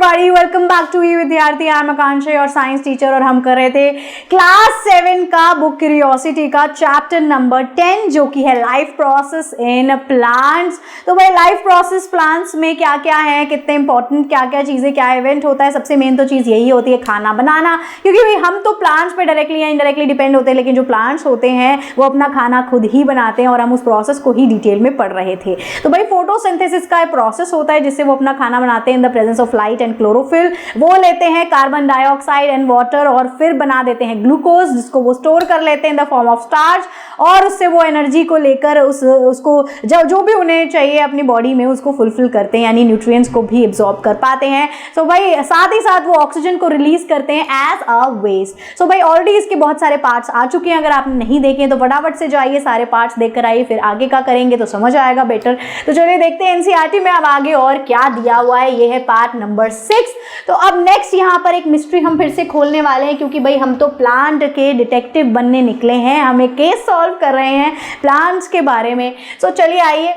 Everybody, welcome back to you Vidyarthi. I M आकांक्षा और science teacher और हम कर रहे थे क्लास 7 का बुक क्यूरियोसिटी का चैप्टर नंबर 10 जो कि है लाइफ प्रोसेस इन प्लांट्स। तो भाई लाइफ प्रोसेस प्लांट्स में क्या क्या है, कितने इंपॉर्टेंट क्या क्या चीज़ें, क्या इवेंट होता है। सबसे मेन तो चीज़ यही होती है खाना बनाना, क्योंकि भाई हम तो प्लांट्स पे डायरेक्टली या इनडायरेक्टली डिपेंड होते हैं, लेकिन जो प्लांट्स होते हैं वो अपना खाना खुद ही बनाते हैं और हम उस प्रोसेस को ही डिटेल में पढ़ रहे थे। तो भाई फोटोसिंथेसिस का प्रोसेस होता है जिससे वो अपना खाना बनाते हैं in the presence of light and chlorophyll. वो लेते हैं कार्बन डाइऑक्साइड एंड वाटर और फिर बना देते हैं ग्लूकोज, जिसको वो स्टोर कर लेते हैं in the form of starch, और उससे वो एनर्जी को लेकर उसको जो भी उन्हें चाहिए अपनी बॉडी में उसको फुलफिल करते हैं, यानी न्यूट्रिएंट्स को भी एब्जॉर्ब कर पाते हैं। सो भाई साथ ही साथ वो ऑक्सीजन को रिलीज करते हैं एज अ वेस्ट। सो भाई ऑलरेडी इसके बहुत सारे पार्ट्स आ चुके हैं, अगर आपने नहीं देखे तो फटाफट से जाइए सारे पार्ट्स देख कर आइए, फिर आगे का करेंगे तो समझ आएगा बेटर। तो चलिए देखते हैं एनसीईआरटी में अब आगे और क्या दिया हुआ है। ये है पार्ट नंबर 6। तो अब नेक्स्ट यहाँ पर एक मिस्ट्री हम फिर से खोलने वाले हैं, क्योंकि भाई हम तो प्लांट के डिटेक्टिव बनने निकले हैं, हम एक केस सॉल्व कर रहे हैं प्लांट्स के बारे में। सो चलिए आइए,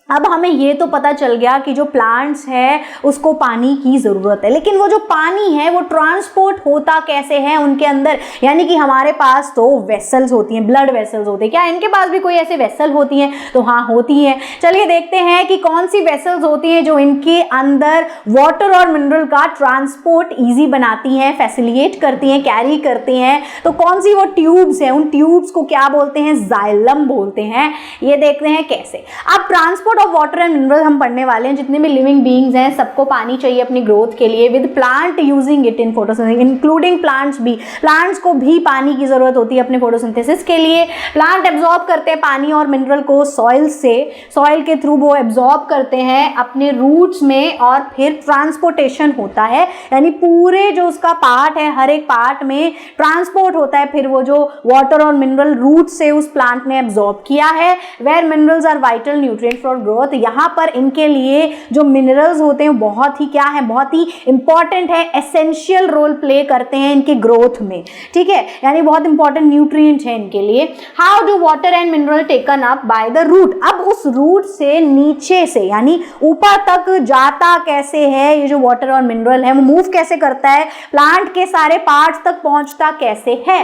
अब हमें ये तो पता चल गया कि जो प्लांट्स है उसको पानी की ज़रूरत है, लेकिन वो जो पानी है वो ट्रांसपोर्ट होता कैसे है उनके अंदर, यानी कि हमारे पास तो वेसल्स होती हैं, ब्लड वेसल्स होते हैं। क्या इनके पास भी कोई ऐसे वेसल होती हैं? तो हाँ होती हैं। चलिए देखते हैं कि कौन सी वेसल्स होती हैं जो इनके अंदर वाटर और मिनरल का ट्रांसपोर्ट ईजी बनाती हैं, फैसिलिटेट करती हैं, कैरी करती हैं। तो कौन सी वो ट्यूब्स हैं, उन ट्यूब्स को क्या बोलते हैं? जाइलम बोलते हैं। ये देखते हैं कैसे। अब transport of water and mineral हम पढ़ने वाले हैं। जितने भी लिविंग बीइंग्स हैं सबको पानी चाहिए अपनी ग्रोथ के लिए, with plant using it in photosynthesis, including plants भी। प्लांट्स को भी पानी की जरूरत होती है अपने फोटोसिंथेसिस के लिए। प्लांट एब्जॉर्ब करते हैं पानी और मिनरल को सॉइल से, सॉइल के थ्रू वो एब्जॉर्ब करते हैं अपने रूट्स में, और फिर ट्रांसपोर्टेशन होता है, यानी पूरे जो उसका पार्ट है हर एक पार्ट में ट्रांसपोर्ट होता है। फिर वो जो वाटर और मिनरल रूट से उस प्लांट ने एब्जॉर्ब किया है, where minerals are vital nutrient for growth. यहाँ पर इनके लिए जो मिनरल्स होते हैं बहुत ही क्या है, बहुत ही इंपॉर्टेंट है, एसेंशियल रोल प्ले करते हैं इनके ग्रोथ में, ठीक है, यानी बहुत इंपॉर्टेंट न्यूट्रिएंट है इनके लिए। How do water and mineral taken up by the root. अब उस रूट से नीचे से यानी ऊपर तक जाता कैसे है ये जो वाटर और मिनरल है, वो मूव कैसे करता है, प्लांट के सारे पार्ट्स तक पहुंचता कैसे है,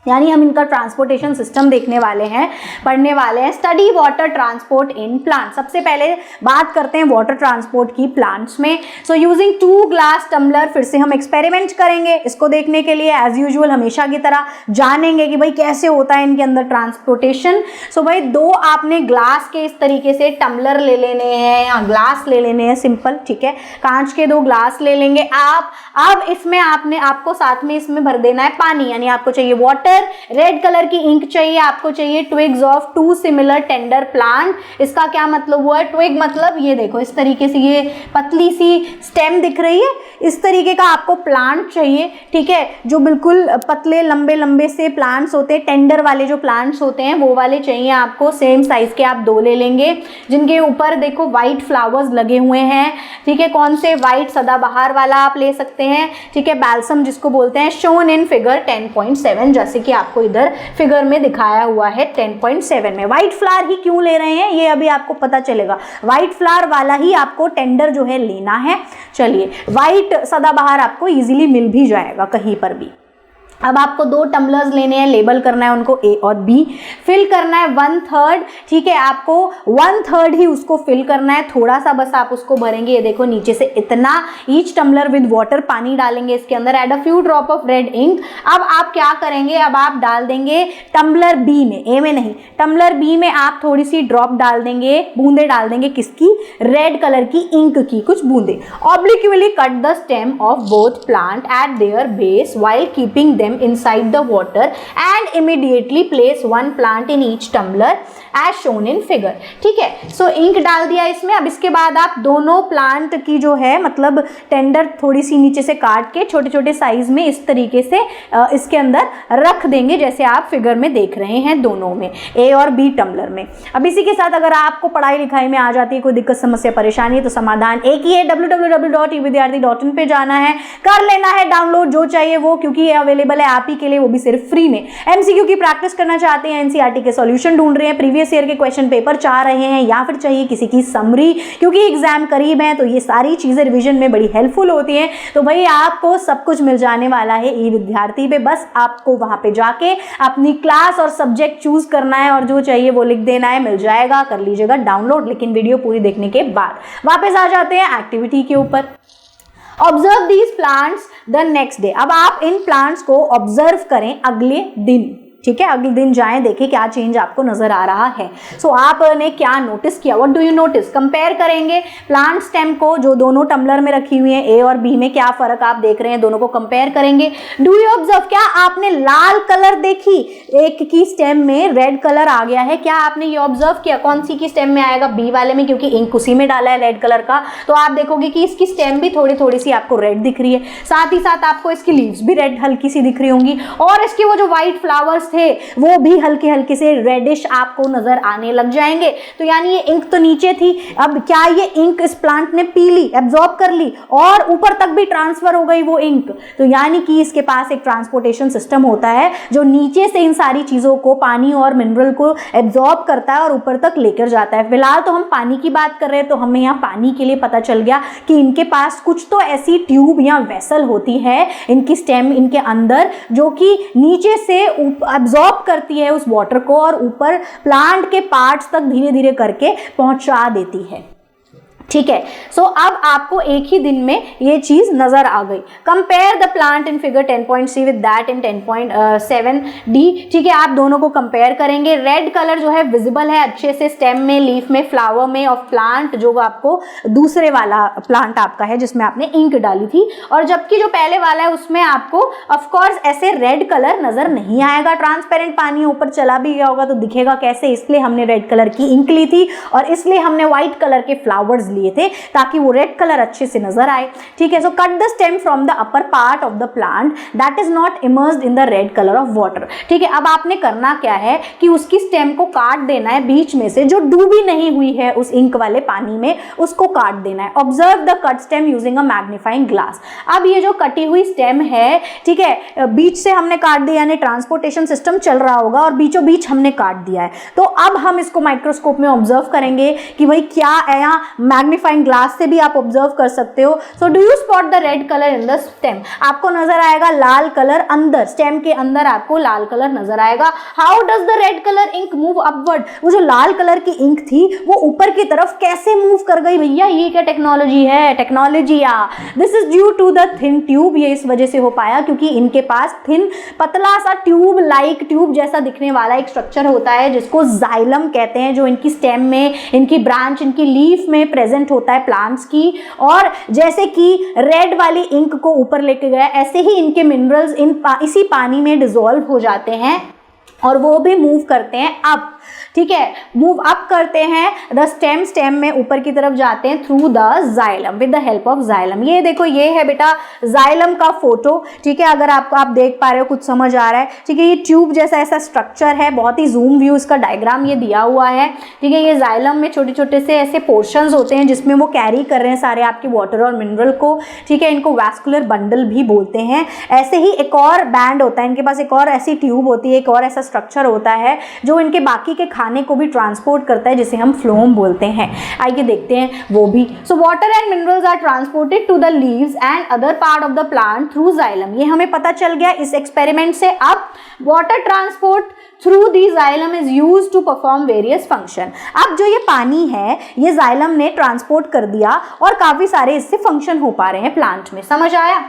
यानी हम इनका ट्रांसपोर्टेशन सिस्टम देखने वाले हैं, पढ़ने वाले हैं। Study water transport in plant. सबसे पहले बात करते हैं वाटर ट्रांसपोर्ट की प्लांट्स में। सो यूजिंग 2 ग्लास टम्बलर, फिर से हम एक्सपेरिमेंट करेंगे इसको देखने के लिए। एज यूजुअल हमेशा की तरह जानेंगे कि भाई कैसे होता है इनके अंदर ट्रांसपोर्टेशन। सो भाई 2 आपने ग्लास के इस तरीके से टम्बलर ले लेने हैं या ग्लास ले लेने हैं, सिंपल, ठीक है, कांच के 2 ग्लास ले लेंगे आप। अब इसमें आपको साथ में इसमें भर देना है पानी, यानी आपको चाहिए वाटर, रेड कलर की इंक चाहिए, आपको चाहिए twigs of 2 similar tender plant. इसका क्या मतलब हुआ है? ट्विग मतलब ये देखो इस तरीके से, ये पतली सी स्टेम दिख रही है, इस तरीके का आपको प्लांट चाहिए, ठीक है, जो बिल्कुल पतले लंबे लंबे से प्लांट्स होते हैं, टेंडर वाले जो प्लांट्स होते हैं वो वाले चाहिए आपको। सेम साइज के आप 2 ले लेंगे, जिनके ऊपर देखो व्हाइट फ्लावर्स लगे हुए हैं, ठीक है। कौन से? व्हाइट सदाबहार वाला आप ले सकते हैं, ठीक है, बैल्सम जिसको बोलते हैं, शोन इन फिगर 10.7, जैसे कि आपको इधर फिगर में दिखाया हुआ है 10.7 में। व्हाइट फ्लावर ही क्यों ले रहे हैं ये अभी आपको पता चलेगा, व्हाइट फ्लावर वाला ही आपको टेंडर जो है लेना है। चलिए, व्हाइट सदाबहार आपको इजीली मिल भी जाएगा कहीं पर भी। अब आपको 2 टम्बलर्स लेने हैं, लेबल करना है उनको A और B, फिल करना है 1/3, ठीक है, आपको 1/3 ही उसको फिल करना है, थोड़ा सा बस आप उसको भरेंगे, ये देखो नीचे से इतना, ईच टम्बलर विद वाटर, पानी डालेंगे इसके अंदर, add a few drop of red ink. अब आप क्या करेंगे, अब आप डाल देंगे टम्बलर B में, A में नहीं, टम्बलर B में आप थोड़ी सी ड्रॉप डाल देंगे, बूंदे डाल देंगे, किसकी? रेड कलर की इंक की कुछ बूंदे। Obliquely cut the stem of both plant at their base while keeping them inside the water and immediately place 1 plant in each tumbler as shown in figure, ठीक है। सो इंक डाल दिया इसमें। अब इसके बाद आप दोनों प्लांट की जो है मतलब टेंडर थोड़ी सी नीचे से काट के छोटे छोटे साइज में इस तरीके से इसके अंदर रख देंगे, जैसे आप फिगर में देख रहे हैं दोनों में, A और B टम्बलर में। अब इसी के साथ अगर आपको पढ़ाई लिखाई में आ जाती है कोई दिक्कत समस्या परेशानी, तो समाधान एक ही है, www.evidyarthi.in पे जाना है, कर लेना है डाउनलोड जो चाहिए वो, क्योंकि ये अवेलेबल अवेलेबल है आप ही के लिए, वो भी सिर्फ फ्री में। एमसीक्यू की प्रैक्टिस करना चाहते हैं, एनसीईआरटी के सॉल्यूशन ढूंढ रहे हैं, प्रीवियस ईयर के क्वेश्चन पेपर चाह रहे हैं, या फिर चाहिए किसी की समरी क्योंकि एग्जाम करीब है, तो ये सारी चीजें रिवीजन में बड़ी हेल्पफुल होती हैं। तो भाई आपको सब कुछ मिल जाने वाला है ई विद्यार्थी पे, बस आपको वहां पे जाके अपनी क्लास और सब्जेक्ट चूज करना है और जो चाहिए वो लिख देना है, मिल जाएगा, कर लीजिएगा डाउनलोड, लेकिन वीडियो पूरी देखने के बाद। वापस आ जाते हैं एक्टिविटी के ऊपर। Observe these plants the next day. अब आप इन प्लांट्स को ऑब्जर्व करें अगले दिन, ठीक है, अगले दिन जाएं, देखें क्या चेंज आपको नजर आ रहा है। सो आपने क्या नोटिस किया, what do you notice. Compare करेंगे प्लांट स्टेम को, जो दोनों टम्बलर में रखी हुई है ए और बी में क्या फर्क आप देख रहे हैं, दोनों को कंपेयर करेंगे। डू यू ऑब्जर्व, क्या आपने लाल कलर देखी, एक की स्टेम में रेड कलर आ गया है, क्या आपने ये ऑब्जर्व किया। कौन सी की स्टेम में आएगा, बी वाले में, क्योंकि इंक उसी में डाला है रेड कलर का, तो आप देखोगे कि इसकी स्टेम भी थोड़ी थोड़ी सी आपको रेड दिख रही है, साथ ही साथ आपको इसकी लीव्स भी रेड हल्की सी दिख रही होंगी, और इसके वो जो व्हाइट फ्लावर्स थे वो भी हल्के हल्के से रेडिश आपको नजर आने लग जाएंगे। तो यानी ये इंक तो नीचे थी, अब क्या ये इंक इस प्लांट ने पी ली, एब्जॉर्ब कर ली और ऊपर तक भी ट्रांसफर हो गई वो इंक। तो यानी कि इसके पास एक ट्रांसपोर्टेशन सिस्टम होता है जो नीचे से इन सारी चीजों को, पानी और मिनरल को एब्जॉर्ब करता है और ऊपर तक लेकर जाता है। फिलहाल तो हम पानी की बात कर रहे हैं, तो हमें यहाँ पानी के लिए पता चल गया कि इनके पास कुछ तो ऐसी ट्यूब या वेसल होती है इनकी स्टेम, इनके अंदर, जो कि नीचे से एब्जॉर्ब करती है उस वाटर को और ऊपर प्लांट के पार्ट्स तक धीरे धीरे करके पहुंचा देती है। ठीक है, सो अब आपको एक ही दिन में ये चीज नजर आ गई। Compare the plant in figure 10.3 with that in 10.7D। ठीक है, आप दोनों को कंपेयर करेंगे। रेड कलर जो है विजिबल है अच्छे से स्टेम में, लीफ में, फ्लावर में ऑफ प्लांट, जो आपको दूसरे वाला प्लांट आपका है जिसमें आपने इंक डाली थी, और जबकि जो पहले वाला है उसमें आपको ऑफकोर्स ऐसे रेड कलर नजर नहीं आएगा। ट्रांसपेरेंट पानी ऊपर चला भी गया होगा तो दिखेगा कैसे, इसलिए हमने रेड कलर की इंक ली थी और इसलिए हमने व्हाइट कलर के फ्लावर्स लिए थे ताकि वो रेड कलर अच्छे से नजर आए। ठीक है, so cut the stem from the upper part of the plant that is not immersed in the red colour of water. ठीक है, अब आपने करना क्या है कि उसकी स्टेम को काट देना है बीच में से, जो डूबी नहीं हुई है उस इंक वाले पानी में, उसको काट देना है। Observe the cut stem using a magnifying glass. अब ये जो कटी हुई स्टेम है, ठीक है, बीच से हमने काट दिया, यानी ट्रांसपोर्टेशन सिस्टम चल रहा होगा और बीचों बीच हमने काट दिया है। तो अब हम इसको माइक्रोस्कोप में ऑब्जर्व करेंगे कि भाई क्या है, यहाँ मैग्नीफाइंग ग्लास से भी आप ऑब्जर्व कर सकते हो। So do you spot the red colour in the stem. आपको नजर आएगा लाल कलर अंदर, स्टेम के अंदर आपको लाल कलर नजर आएगा। How does the red colour ink move upward. वो जो लाल कलर की इंक थी वो ऊपर की तरफ कैसे मूव कर गई भैया, ये क्या टेक्नोलॉजी है, टेक्नोलॉजी या this is due to the thin tube. ये इस वजह से हो पाया क्योंकि इनके पास थिन पतला सा ट्यूब लाइक, ट्यूब जैसा दिखने वाला एक स्ट्रक्चर होता है जिसको जाइलम कहते हैं, जो इनकी स्टेम में, इनकी ब्रांच, इनकी लीफ में प्रेजेंट होता है प्लांट्स की। और जैसे कि रेड वाली इंक को ऊपर लेके गया, ऐसे ही इनके मिनरल्स इसी पानी में डिसॉल्व हो जाते हैं और वो भी मूव करते हैं अप। ठीक है, मूव अप करते हैं द स्टेम में ऊपर की तरफ जाते हैं through the xylem, with the help of xylem. ये देखो, ये है बेटा जाइलम का फोटो। ठीक है, अगर आप देख पा रहे हो, कुछ समझ आ रहा है। ठीक है, ये ट्यूब जैसा ऐसा स्ट्रक्चर है, बहुत ही जूम व्यू इसका डायग्राम ये दिया हुआ है। ठीक है, ये जाइलम में छोटे छोटे से ऐसे पोर्शंस होते हैं जिसमें वो कैरी कर रहे हैं सारे आपके वाटर और मिनरल को। ठीक है, इनको वैस्कुलर बंडल भी बोलते हैं। ऐसे ही एक और बैंड होता है इनके पास, एक और ऐसी ट्यूब होती है, एक और ऐसा स्ट्रक्चर होता है जो इनके बाकी के खाने को भी ट्रांसपोर्ट करता है, जिसे हम फ्लोम बोलते हैं। आइए देखते हैं वो भी। So water and minerals are transported to the leaves and other part of the plant through xylem. ये हमें पता चल गया इस एक्सपेरिमेंट से। अब water transport through the xylem is used to perform various function. अब जो ये पानी है ये जाइलम ने ट्रांसपोर्ट कर दिया और काफी सारे इससे फंक्शन हो पा रहे हैं प्लांट में। समझ आया?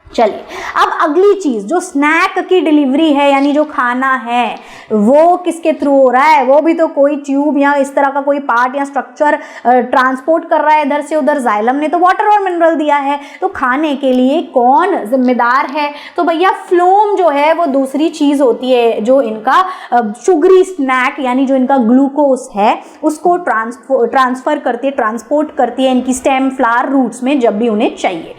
चलिए, अब अगली चीज जो स्नैक की डिलीवरी है, यानी जो खाना है वो किसके थ्रू हो रहा है, वो भी तो कोई ट्यूब या इस तरह का कोई पार्ट या स्ट्रक्चर ट्रांसपोर्ट कर रहा है इधर से उधर। जाइलम ने तो वाटर और मिनरल दिया है, तो खाने के लिए कौन जिम्मेदार है? तो भैया फ्लोम जो है वो दूसरी चीज होती है जो इनका शुगरी स्नैक, यानी जो इनका ग्लूकोज है उसको ट्रांसफर करती है, ट्रांसपोर्ट करती है इनकी स्टेम, फ्लावर, रूट्स में जब भी उन्हें चाहिए।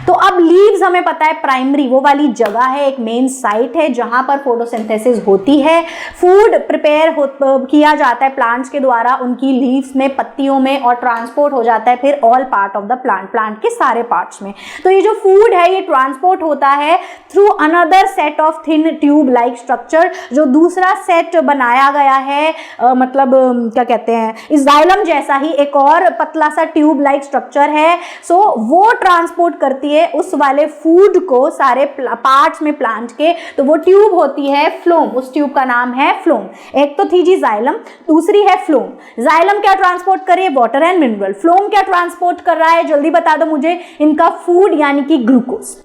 तो अब लीव्स हमें पता है प्राइमरी वो वाली जगह है, एक मेन साइट है जहां पर फोटोसिंथेसिस होती है, फूड प्रिपेयर किया जाता है प्लांट्स के द्वारा उनकी लीव्स में, पत्तियों में, और ट्रांसपोर्ट हो जाता है फिर all part of the plant के सारे पार्ट्स में। तो ये जो फूड है ये ट्रांसपोर्ट होता है through another set of thin tube like structure, जो दूसरा सेट बनाया गया है, मतलब क्या कहते हैं, इस जाइलम जैसा ही एक और पतला सा ट्यूब लाइक स्ट्रक्चर है। सो वो ट्रांसपोर्ट करती है उस वाले फूड को सारे पार्ट्स में प्लांट के, तो वो ट्यूब होती है फ्लोम, उस ट्यूब का नाम है फ्लोम। एक तो थी जी जाइलम, दूसरी है फ्लोम। जाइलम क्या ट्रांसपोर्ट कर रही है, वाटर एंड मिनरल। फ्लोम क्या ट्रांसपोर्ट कर रहा है, जल्दी बता दो मुझे, इनका फूड यानी कि glucose.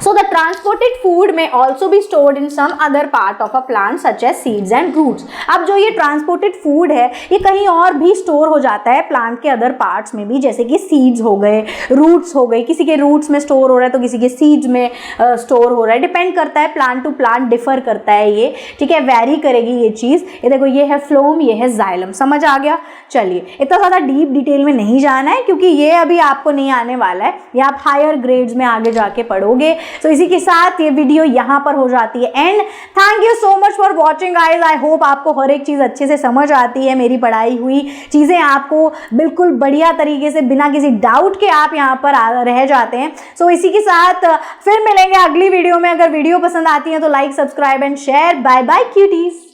So the transported food may also be stored in some other part of a plant such as seeds and roots. अब जो ये transported food है ये कहीं और भी स्टोर हो जाता है प्लांट के अदर पार्ट्स में भी, जैसे कि सीड्स हो गए, रूट्स हो गए, किसी के रूट्स में स्टोर हो रहा है तो किसी के सीड्स में स्टोर हो रहा है, डिपेंड करता है, प्लांट टू प्लांट डिफर करता है ये, ठीक है, वैरी करेगी ये चीज़। ये देखो ये है फ्लोम, ये है जाइलम, समझ आ गया। चलिए इतना ज़्यादा डीप डिटेल में नहीं जाना है क्योंकि ये अभी आपको नहीं आने वाला है, ये आप हायर ग्रेड्स में आगे जाके पढ़ोगे। तो इसी के साथ ये वीडियो यहाँ पर हो जाती है and. Thank you so much for watching guys. I hope आपको हर एक चीज़ अच्छे से समझ आती है, मेरी पढ़ाई हुई चीज़ें आपको बिल्कुल बढ़िया तरीके से बिना किसी डाउट के आप यहाँ पर रह जाते हैं। सो इसी के साथ फिर मिलेंगे अगली वीडियो में। अगर वीडियो पसंद आती है तो like, subscribe and share. Bye bye cuties.